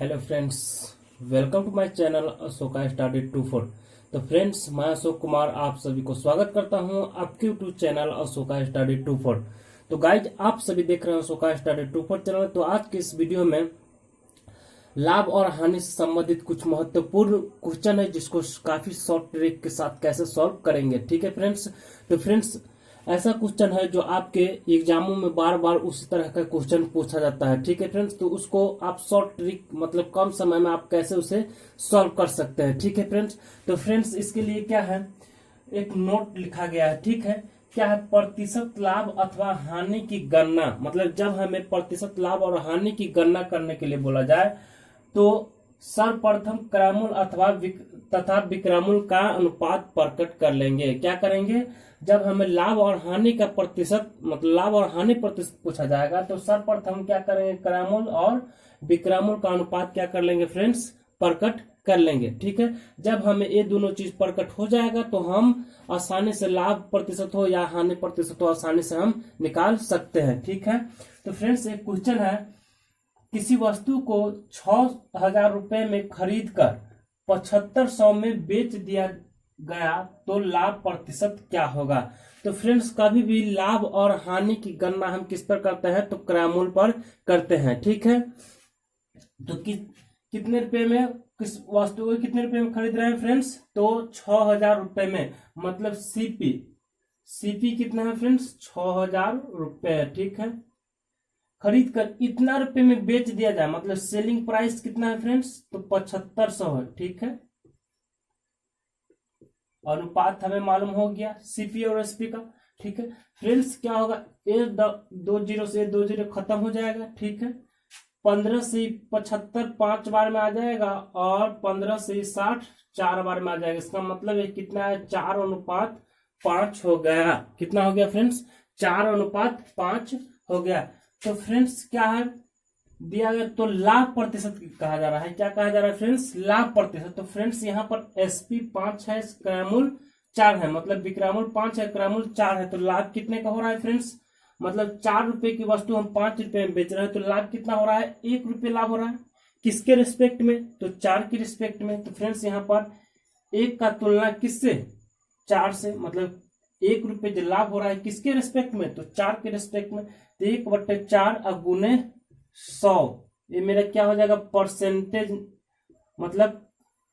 Hello friends, welcome to my channel Ashoka study 24। तो friends, मैं अशोक कुमार आप सभी को स्वागत करता हूं आपके यूट्यूब चैनल अशोका स्टडी 24। तो गाइज, आप सभी देख रहे हैं अशोका स्टडी 24 चैनल। तो आज के इस वीडियो में लाभ और हानि से संबंधित कुछ महत्वपूर्ण क्वेश्चन है जिसको काफी शॉर्ट ट्रिक के साथ कैसे सॉल्व करेंगे। ठीक है फ्रेंड्स। तो फ्रेंड्स, ऐसा क्वेश्चन है जो आपके एग्जामों में बार बार उसी तरह का क्वेश्चन पूछा जाता है। ठीक है फ्रेंड्स। तो उसको आप शॉर्ट ट्रिक मतलब कम समय में आप कैसे उसे सॉल्व कर सकते हैं। ठीक है फ्रेंड्स। तो फ्रेंड्स, इसके लिए क्या है, एक नोट लिखा गया है। ठीक है। क्या है, प्रतिशत लाभ अथवा हानि की गणना। मतलब जब हमें प्रतिशत लाभ और हानि की गणना करने के लिए बोला जाए तो सर्वप्रथम क्रयमूल अथवा तथा विक्रयमूल का अनुपात प्रकट कर लेंगे। क्या करेंगे, जब हमें लाभ और हानि का प्रतिशत मतलब लाभ और हानि प्रतिशत पूछा जाएगा तो सर्वप्रथम क्या करेंगे, क्रयमूल और विक्रयमूल का अनुपात क्या कर लेंगे फ्रेंड्स, प्रकट कर लेंगे। ठीक है। जब हमें ये दोनों चीज प्रकट हो जाएगा तो हम आसानी से लाभ प्रतिशत हो या हानि प्रतिशत हो आसानी से हम निकाल सकते हैं। ठीक है। तो फ्रेंड्स, एक क्वेश्चन है, किसी वस्तु को 6,000 रुपए में खरीद कर 7,500 में बेच दिया गया तो लाभ प्रतिशत क्या होगा। तो फ्रेंड्स, कभी भी लाभ और हानि की गणना हम किस पर करते हैं, तो क्रयमूल पर करते हैं। ठीक है। तो कितने रुपए में किस वस्तु को कितने रुपए में खरीद रहे हैं फ्रेंड्स, तो 6,000 रुपए में। मतलब सीपी कितना है फ्रेंड्स, 6,000 रुपए। ठीक है। खरीद कर इतना रुपए में बेच दिया जाए मतलब सेलिंग प्राइस कितना है फ्रेंड्स, तो 7,500 है। ठीक है। अनुपात हमें मालूम हो गया सीपी और एसपी का। ठीक है फ्रेंड्स, क्या होगा, दो जीरो से 2 जीरो खत्म हो जाएगा। ठीक है। 15 से 75 5 बार में आ जाएगा और 15 से 60 4 बार में आ जाएगा। इसका मतलब है कितना है, 4:5 हो गया। कितना हो गया फ्रेंड्स, 4:5 हो गया। तो फ्रेंड्स क्या है, दिया गया तो लाभ प्रतिशत कहा जा रहा है। क्या कहा जा रहा है फ्रेंड्स, लाभ प्रतिशत। तो फ्रेंड्स, यहाँ पर एसपी 5 है, क्रयमूल 4 है। मतलब विक्रयमूल 5 है, क्रयमूल 4 है। तो लाभ कितने का हो रहा है फ्रेंड्स, मतलब 4 रुपए की वस्तु हम 5 रुपए में बेच रहे हैं तो लाभ कितना हो रहा है, 1 रुपये लाभ हो रहा है। किसके रिस्पेक्ट में, तो 4 के रिस्पेक्ट में। तो फ्रेंड्स, यहाँ पर 1 का तुलना किससे, 4 से। मतलब 1 रुपये जो लाभ हो रहा है किसके रिस्पेक्ट में, तो 4 के रिस्पेक्ट में। तो 1/4 गुने 100, ये मेरा क्या हो जाएगा, परसेंटेज। मतलब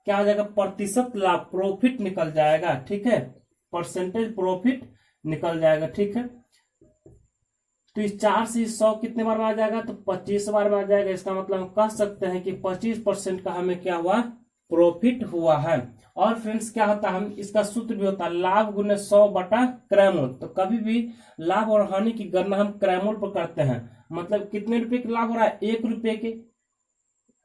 क्या हो जाएगा, प्रतिशत लाभ, प्रॉफिट निकल जाएगा। ठीक है। परसेंटेज प्रॉफिट निकल जाएगा। ठीक है। तो इस 4 से 100 कितने बार में आ जाएगा, तो 25 बार में आ जाएगा। इसका मतलब हम कह सकते हैं कि 25% का हमें क्या हुआ, प्रॉफिट हुआ है। और फ्रेंड्स, क्या होता है, हम इसका सूत्र भी होता है लाभ गुने 100 बटा क्रयमूल। तो कभी भी लाभ और हानि की गणना हम क्रयमूल पर करते हैं। मतलब कितने रुपए का लाभ हो रहा है, 1 रुपए के,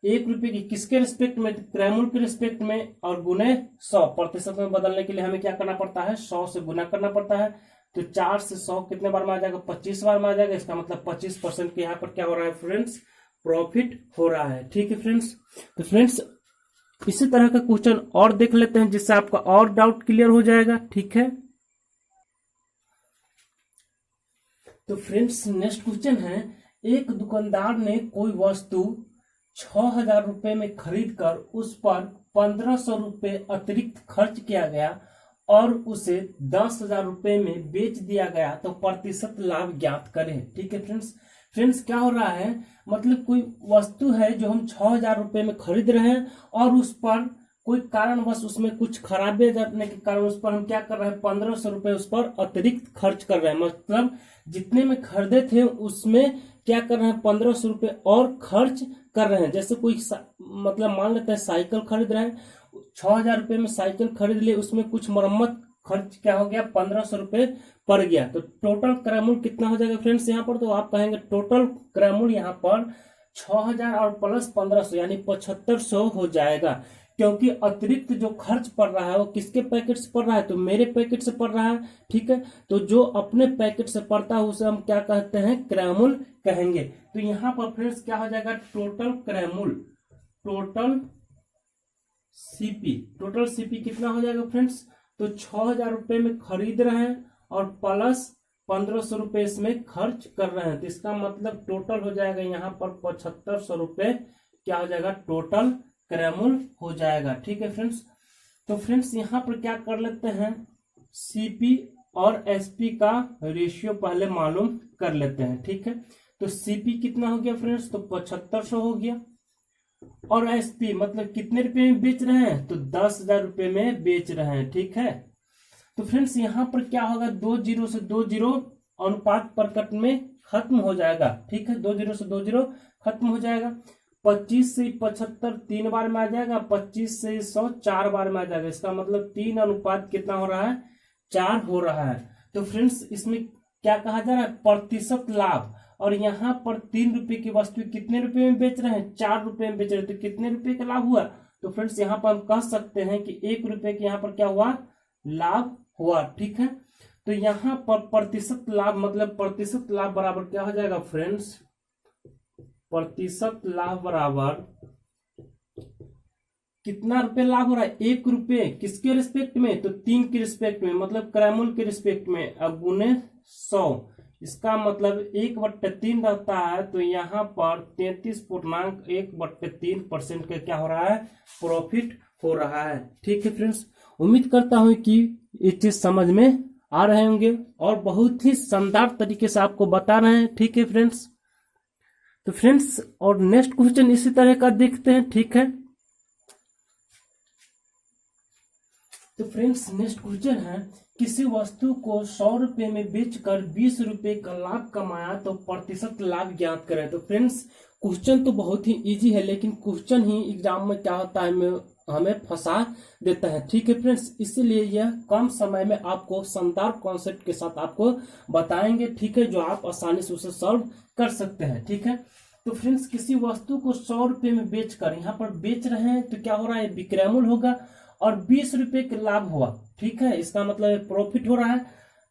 1 रुपए की किसके रिस्पेक्ट में, क्रयमूल के रिस्पेक्ट में, और गुने 100। प्रतिशत में बदलने के लिए हमें क्या करना पड़ता है, 100 से गुना करना पड़ता है। तो 4 से 100 कितने बार में आ जाएगा, 25 बार में आ जाएगा। इसका मतलब 25% के यहाँ पर क्या हो रहा है फ्रेंड्स, प्रॉफिट हो रहा है। ठीक है फ्रेंड्स। तो फ्रेंड्स, इसी तरह का क्वेश्चन और देख लेते हैं जिससे आपका और डाउट क्लियर हो जाएगा। ठीक है। तो फ्रेंड्स, नेक्स्ट क्वेश्चन है, एक दुकानदार ने कोई वस्तु 6,000 रुपए में खरीद कर उस पर 1,500 रुपए अतिरिक्त खर्च किया गया और उसे 10,000 रुपए में बेच दिया गया तो प्रतिशत लाभ ज्ञात करें। ठीक है फ्रेंड्स, क्या हो रहा है, मतलब कोई वस्तु है जो हम 6,000 रुपए में खरीद रहे हैं और उस पर कोई कारणवश उसमें कुछ खराबी जाने के कारण उस पर हम क्या कर रहे हैं, 1,500 रुपए उस पर अतिरिक्त खर्च कर रहे हैं। मतलब जितने में खरीदे थे उसमें क्या कर रहे हैं, 1,500 रुपए और खर्च कर रहे हैं। जैसे कोई मतलब मान लेते हैं साइकिल खरीद रहे हैं, 6,000 रुपए में साइकिल खरीद लिए, उसमें कुछ मरम्मत खर्च क्या हो गया, 1,500 रुपए पड़ गया। तो टोटल क्रयमूल कितना हो जाएगा फ्रेंड्स यहाँ पर, तो आप कहेंगे टोटल क्रयमूल यहाँ पर 6,000 और प्लस 1,500 यानी 7,500 हो जाएगा। क्योंकि अतिरिक्त जो खर्च पड़ रहा है वो किसके पैकेट से पड़ रहा है, तो मेरे पैकेट से पड़ रहा है। ठीक है। तो जो अपने पैकेट से पड़ता है उसे हम क्या कहते हैं, क्रयमूल कहेंगे। तो यहाँ पर फ्रेंड्स क्या हो जाएगा, टोटल क्रयमूल, टोटल सीपी कितना हो जाएगा फ्रेंड्स, तो 6,000 रुपए में खरीद रहे हैं और प्लस 1,500 रुपए इसमें खर्च कर रहे हैं। तो इसका मतलब टोटल हो जाएगा यहाँ पर 7,500 रुपए क्या हो जाएगा, टोटल क्रयमूल्य हो जाएगा। ठीक है फ्रेंड्स, तो फ्रेंड्स यहाँ पर क्या कर लेते हैं, सीपी और एसपी का रेशियो पहले मालूम कर लेते हैं। ठीक है, तो सीपी कितना हो गया फ्रेंड्स, तो 7500 हो गया, और एसपी मतलब कितने रुपए में बेच रहे हैं, तो 10,000 रुपए में बेच रहे हैं। ठीक है, तो फ्रेंड्स यहाँ पर क्या होगा, 2 जीरो से 2 जीरो अनुपात प्रकट में खत्म हो जाएगा। ठीक है, 2 जीरो से 2 जीरो खत्म हो जाएगा। 25 से 75 3 बार में आ जाएगा, 25 से 100 4 बार में आ जाएगा। इसका मतलब 3 अनुपात कितना हो रहा है, 4 हो रहा है। तो फ्रेंड्स इसमें क्या कहा जा रहा है, प्रतिशत लाभ। और यहाँ पर 3 रुपए की वस्तु कितने रुपए में बेच रहे हैं, 4 रुपए में बेच रहे हैं, तो कितने रुपए का लाभ हुआ। तो फ्रेंड्स यहाँ पर हम कह सकते हैं कि 1 रुपए के यहाँ पर क्या हुआ, लाभ हुआ। ठीक है, तो यहाँ पर प्रतिशत लाभ मतलब प्रतिशत लाभ बराबर क्या हो जाएगा फ्रेंड्स, प्रतिशत लाभ बराबर कितना रुपए लाभ हो रहा है, 1 रुपए किसके रिस्पेक्ट में, तो 3 के रिस्पेक्ट में, मतलब क्रयमूल्य के रिस्पेक्ट में, अब गुने 100। इसका मतलब 1/3 रहता है, तो यहाँ पर 33.1/3% का क्या हो रहा है, प्रॉफिट हो रहा है। ठीक है फ्रेंड्स, उम्मीद करता हूं कि ये चीज समझ में आ रहे होंगे और बहुत ही शानदार तरीके से आपको बता रहे हैं। ठीक है फ्रेंड्स, तो फ्रेंड्स और नेक्स्ट क्वेश्चन इसी तरह का देखते हैं। ठीक है, तो फ्रेंड्स नेक्स्ट क्वेश्चन है, किसी वस्तु को 100 रुपए में बेचकर 20 रुपए का लाभ कमाया तो प्रतिशत लाभ ज्ञात करें। तो फ्रेंड्स क्वेश्चन तो बहुत ही इजी है, लेकिन क्वेश्चन ही एग्जाम में क्या होता है, हमें फंसा देता है। ठीक है फ्रेंड्स, इसीलिए यह कम समय में आपको शानदार कॉन्सेप्ट के साथ आपको बताएंगे। ठीक है, जो आप आसानी से उसे सॉल्व कर सकते हैं। ठीक है, तो फ्रेंड्स किसी वस्तु को 100 रुपए में बेचकर, यहाँ पर बेच रहे हैं तो क्या हो रहा है, विक्रयमूल्य होगा, और 20 रुपए का लाभ हुआ। ठीक है, इसका मतलब प्रॉफिट हो रहा है,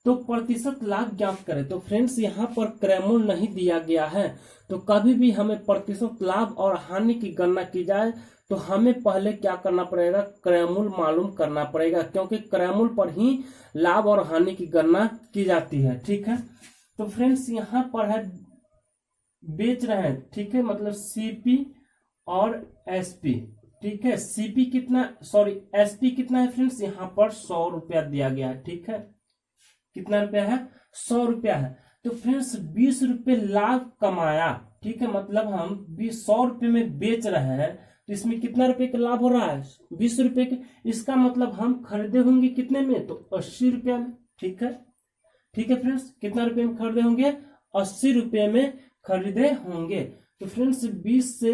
तो प्रतिशत लाभ ज्ञात करें। तो फ्रेंड्स यहाँ पर क्रयमूल्य नहीं दिया गया है, तो कभी भी हमें प्रतिशत लाभ और हानि की गणना की जाए तो हमें पहले क्या करना पड़ेगा, क्रयमूल्य मालूम करना पड़ेगा, क्योंकि क्रयमूल्य पर ही लाभ और हानि की गणना की जाती है। ठीक है, तो फ्रेंड्स यहाँ पर है बेच रहे हैं। ठीक है, मतलब सीपी और एसपी। ठीक है, सीपी कितना, सॉरी एसपी कितना है फ्रेंड्स, यहाँ पर 100 रुपया दिया गया है। ठीक है, कितना रुपया है, 100 रुपया है। तो फ्रेंड्स 20 रुपये लाभ कमाया। ठीक है, मतलब हम 100 रुपये में बेच रहे हैं, तो इसमें कितना रुपए का लाभ हो रहा है, 20 रुपए के। इसका मतलब हम खरीदे होंगे कितने में, तो 80 रुपया में। ठीक है, ठीक है फ्रेंड्स, कितना रुपए में खरीदे होंगे, 80 रुपये में खरीदे होंगे। तो फ्रेंड्स 20 से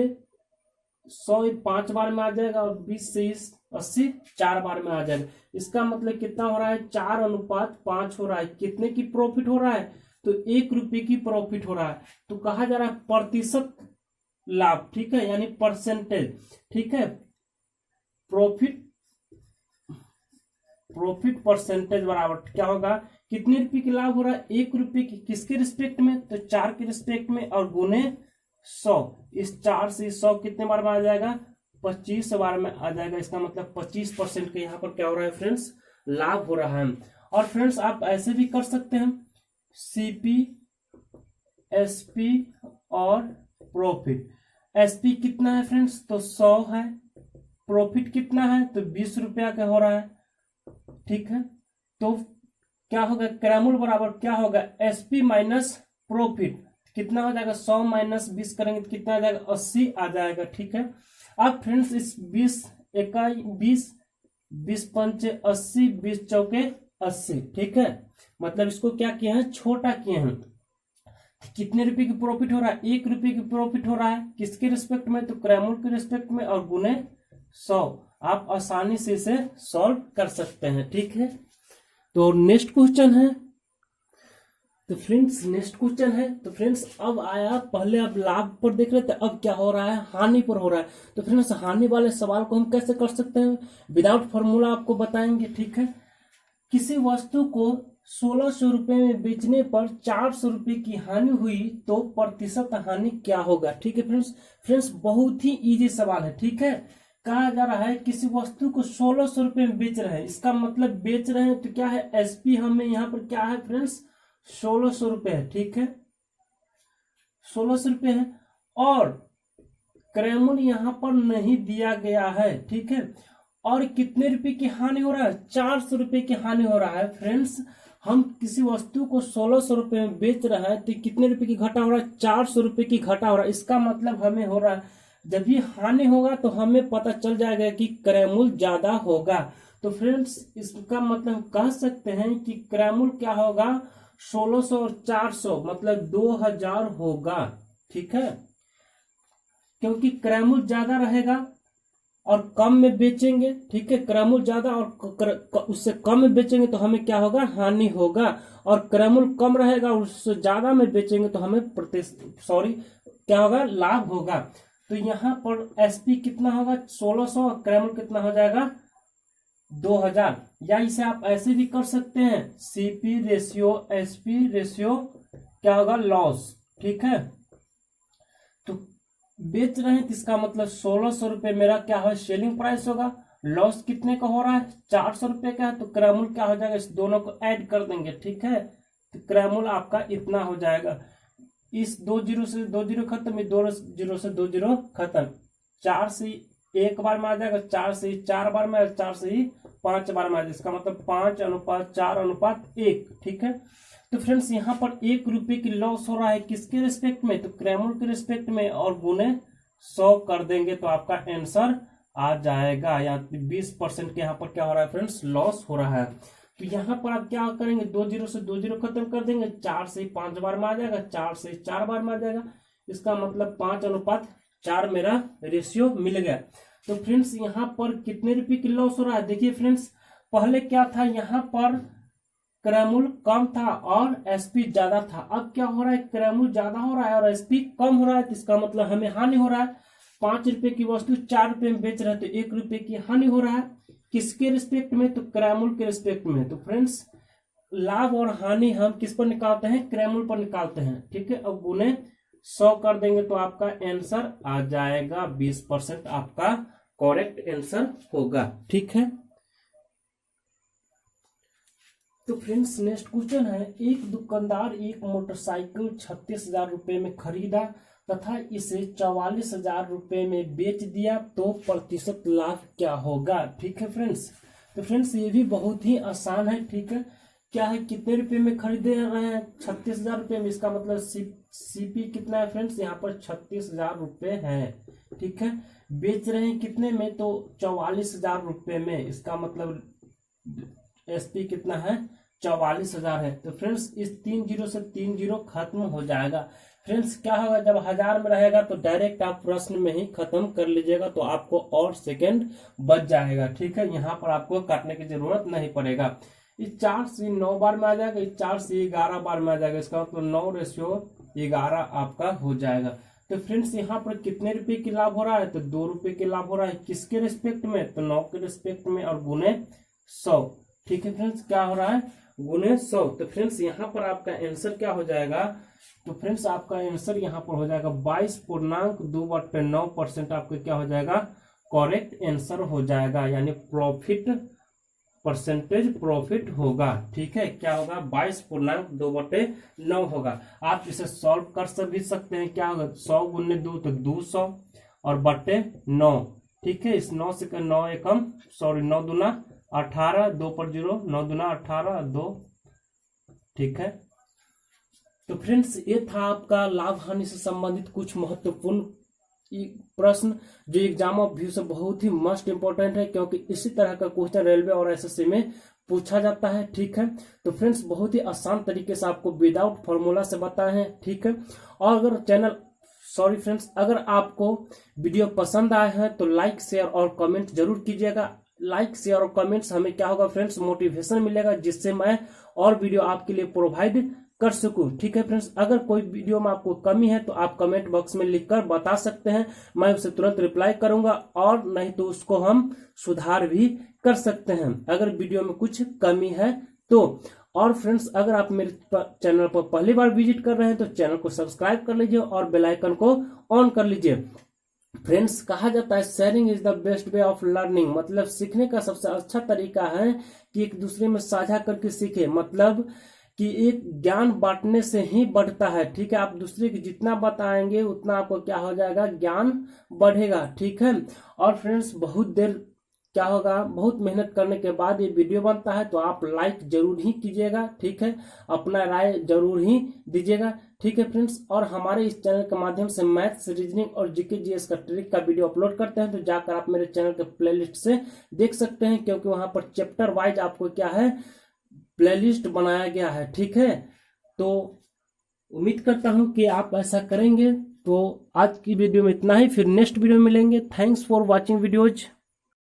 100 5 बार में आ जाएगा, और 20 से 80 4 बार में आ जाएगा। इसका मतलब कितना हो रहा है, 4:5 हो रहा है। कितने की प्रॉफिट हो रहा है, तो 1 रुपए की प्रॉफिट हो रहा है। तो कहा जा रहा है प्रतिशत लाभ। ठीक है, यानी परसेंटेज। ठीक है, प्रॉफिट परसेंटेज बराबर क्या होगा, कितने रुपए की लाभ हो रहा है, 1 रुपए की, किसके रिस्पेक्ट में, तो 4 के रिस्पेक्ट में, और गुने 100। इस 4 से 100 कितने बार में आ जाएगा, 25 बार में आ जाएगा। इसका मतलब 25% का यहाँ पर क्या हो रहा है फ्रेंड्स, लाभ हो रहा है। और फ्रेंड्स आप ऐसे भी कर सकते हैं, सीपी एसपी और प्रॉफिट। एसपी कितना है फ्रेंड्स, तो 100 है, प्रॉफिट कितना है, तो 20 रुपया का हो रहा है। ठीक है, तो क्या होगा, क्रयमूल्य बराबर क्या होगा, एसपी माइनस प्रॉफिट। कितना हो जाएगा, 100 माइनस 20 करेंगे तो कितना आ जाएगा, 80 आ जाएगा। ठीक है, अब फ्रेंड्स इस 20 इकाई 20 20 पंचे 80, 20 चौके 80। ठीक है, मतलब इसको क्या किए हैं, छोटा किए हैं। कितने रुपए की प्रॉफिट हो रहा है, 1 रुपए की प्रॉफिट हो रहा है, किसके रिस्पेक्ट में, तो क्रयमूल्य के रिस्पेक्ट में, और गुने 100। आप आसानी से इसे सॉल्व कर सकते हैं। ठीक है, तो नेक्स्ट क्वेश्चन है, तो फ्रेंड्स नेक्स्ट क्वेश्चन है, तो फ्रेंड्स अब आया, पहले अब लाभ पर देख रहे थे, अब क्या हो रहा है, हानि पर हो रहा है। तो फ्रेंड्स हानि वाले सवाल को हम कैसे कर सकते हैं, विदाउट फॉर्मूला आपको बताएंगे। ठीक है, किसी वस्तु को 1600 रुपए में बेचने पर 400 रुपए की हानि हुई तो प्रतिशत हानि क्या होगा। ठीक है फ्रेंड्स बहुत ही इजी सवाल है। ठीक है, कहा जा रहा है किसी वस्तु को 1600 रुपए में बेच रहे हैं, इसका मतलब बेच रहे हैं तो क्या है, एसपी हमें यहाँ पर क्या है फ्रेंड्स, 1600 रुपए है। ठीक है, 1600 रुपए है, और क्रैमुल यहाँ पर नहीं दिया गया है, ठीक है। और कितने रुपए की हानि हो रहा है, 400 रुपए की हानि हो रहा है। फ्रेंड्स हम किसी वस्तु को 1600 रुपए में बेच रहे हैं तो कितने रुपए की घटा हो रहा है, 400 रुपए की घटा हो रहा है। इसका मतलब हमें हो रहा है, जब भी हानि होगा तो हमें पता चल जाएगा कि क्रैमुल ज्यादा होगा। तो फ्रेंड्स इसका मतलब कह सकते हैं कि क्रैमुल क्या होगा, 1600 और 400 मतलब 2000 होगा, ठीक है। क्योंकि क्रैमुल ज्यादा रहेगा और कम में बेचेंगे, ठीक है। क्रैमुल ज्यादा और उससे कम में बेचेंगे तो हमें क्या होगा, हानि होगा। और क्रैमुल कम रहेगा और उससे ज्यादा में बेचेंगे तो हमें क्या होगा, लाभ होगा। तो यहाँ पर एसपी कितना होगा, 1600, और क्रैमुल कितना हो जाएगा, 2000। या इसे आप ऐसे भी कर सकते हैं, सीपी रेशियो एसपी रेशियो क्या होगा, लॉस, ठीक है। तो बेच रहे हैं तो इसका मतलब 1600 रुपए मेरा क्या है, सेलिंग प्राइस होगा। लॉस कितने का हो रहा है, 400 रुपए का है। तो क्रैमुल क्या हो जाएगा, इस दोनों को ऐड कर देंगे, ठीक है। तो क्रैमुल आपका इतना हो जाएगा। इस 2 जीरो से 2 जीरो खत्म, 2 जीरो से 2 जीरो खत्म। 4 से 1 बार में आ जाएगा, 4 से 4 बार में, 4 से 5 बार में आ जाएगा। इसका मतलब 5:4:1, ठीक है। तो फ्रेंड्स यहाँ पर 1 रुपए की लॉस हो रहा है, किसके रिस्पेक्ट में, तो क्रैमुल के रिस्पेक्ट में, और गुने 100 कर देंगे तो आपका आंसर आ जाएगा। यहाँ 20% के यहाँ पर क्या हो रहा है फ्रेंड्स, लॉस हो रहा है। तो यहाँ पर आप क्या करेंगे, 2 जीरो से 2 जीरो खत्म कर देंगे, 4 से 5 बार में आ जाएगा, 4 से 4 बार में आ जाएगा। इसका मतलब 5:4 मेरा रेशियो मिल गया। तो फ्रेंड्स यहाँ पर कितने रुपए की लॉस हो रहा है, देखिए फ्रेंड्स, पहले क्या था, यहाँ पर क्रैमुल कम था और एसपी ज्यादा था। अब क्या हो रहा है, क्रैमुल ज्यादा हो रहा है और एसपी कम हो रहा है। तो इसका मतलब हमें हानि हो रहा है। 5 रुपए की वस्तु 4 रुपए में बेच रहे हैं तो 1 रुपए की हानि हो रहा है। किसके रिस्पेक्ट में, तो क्रैमुल के रिस्पेक्ट में। तो फ्रेंड्स लाभ और हानि हम किस पर निकालते हैं, क्रैमुल पर निकालते हैं, ठीक है। अब गुने 100 कर देंगे तो आपका आंसर आ जाएगा, 20% आपका करेक्ट आंसर होगा, ठीक है। तो फ्रेंड्स नेक्स्ट क्वेश्चन है, एक दुकानदार एक मोटरसाइकिल 36,000 रुपए में खरीदा तथा इसे 44,000 रुपए में बेच दिया तो प्रतिशत लाभ क्या होगा, ठीक है फ्रेंड्स। तो फ्रेंड्स ये भी बहुत ही आसान है, ठीक है। क्या है, कितने रुपए में खरीदे रहे हैं, 36,000 रुपए में। इसका मतलब सीपी कितना है फ्रेंड्स, यहाँ पर 36,000 रुपए है, ठीक है। बेच रहे हैं कितने में, तो 44,000 रुपए में। इसका मतलब एसपी कितना है, 44,000 है। तो फ्रेंड्स इस 3 जीरो से 3 जीरो खत्म हो जाएगा। फ्रेंड्स क्या होगा, जब 1000 में रहेगा तो डायरेक्ट आप प्रश्न में ही खत्म कर लीजिएगा, तो आपको और सेकंड बच जाएगा, ठीक है। यहाँ पर आपको काटने की जरूरत नहीं पड़ेगा। इस 4 से 9 बार में आ जाएगा, इस 4 से 11 बार में आ जाएगा। इसका मतलब 9:11 आपका हो जाएगा। तो फ्रेंड्स यहाँ पर कितने रुपए की लाभ हो रहा है, तो 2 रुपए की लाभ हो रहा है। किसके रिस्पेक्ट में, तो 9 के रिस्पेक्ट में, और गुने 100, ठीक है फ्रेंड्स। क्या हो रहा है, गुने 100। तो फ्रेंड्स यहाँ पर आपका आंसर क्या हो जाएगा, तो फ्रेंड्स आपका आंसर यहाँ पर हो जाएगा 22.2/9% आपका क्या हो जाएगा, करेक्ट आंसर हो जाएगा। यानी प्रॉफिट होगा, ठीक है। क्या होगा, 22.2/9 होगा। आप इसे सॉल्व कर भी सकते हैं। क्या होगा, 100 गुने 2 तो 200 और बटे 9, ठीक है। इस 9 से 9 एकम 9 दूना 18, 2 पर 0, 9 दूना 18, 2, ठीक है। तो फ्रेंड्स ये था आपका लाभ हानि से संबंधित कुछ महत्वपूर्ण प्रश्न जो एग्जाम ऑफ व्यू से बहुत ही मस्ट इंपॉर्टेंट है, क्योंकि इसी तरह का क्वेश्चन रेलवे और एसएससी में पूछा जाता है, ठीक है। तो फ्रेंड्स बहुत ही आसान तरीके से आपको विदाउट फॉर्मूला से बताए हैं, ठीक है। और अगर अगर आपको वीडियो पसंद आए हैं तो लाइक शेयर और कमेंट जरूर कीजिएगा। लाइक शेयर और कमेंट्स हमें क्या होगा फ्रेंड्स, मोटिवेशन मिलेगा, जिससे मैं और वीडियो आपके लिए प्रोवाइड कर सकूं, ठीक है फ्रेंड्स। अगर कोई वीडियो में आपको कमी है तो आप कमेंट बॉक्स में लिखकर बता सकते हैं, मैं उसे तुरंत रिप्लाई करूंगा, और नहीं तो उसको हम सुधार भी कर सकते हैं अगर वीडियो में कुछ कमी है तो। और फ्रेंड्स अगर आप मेरे चैनल पर पहली बार विजिट कर रहे हैं तो चैनल को सब्सक्राइब कर लीजिए और बेल आइकन को ऑन कर लीजिए। फ्रेंड्स कहा जाता है sharing is the best way of learning, मतलब सीखने का सबसे अच्छा तरीका है कि एक दूसरे में साझा करके सीखे। मतलब कि एक ज्ञान बांटने से ही बढ़ता है। ठीक है, आप दूसरे को जितना बताएंगे उतना आपको क्या हो जाएगा, ज्ञान बढ़ेगा। ठीक है, और फ्रेंड्स बहुत देर क्या होगा, बहुत मेहनत करने के बाद ये वीडियो बनता है, तो आप लाइक जरूर ही कीजिएगा। ठीक है, अपना राय जरूर ही दीजिएगा। ठीक है फ्रेंड्स, और हमारे इस चैनल के माध्यम से मैथ्स, रीजनिंग और जीके जीएस का ट्रिक का वीडियो अपलोड करते हैं, तो जाकर आप मेरे चैनल के प्लेलिस्ट से देख सकते हैं, क्योंकि वहां पर चैप्टर वाइज आपको क्या है, प्लेलिस्ट बनाया गया है। ठीक है, तो उम्मीद करता हूं कि आप ऐसा करेंगे। तो आज की वीडियो में इतना ही, फिर नेक्स्ट वीडियो में मिलेंगे। Thanks for watching videos.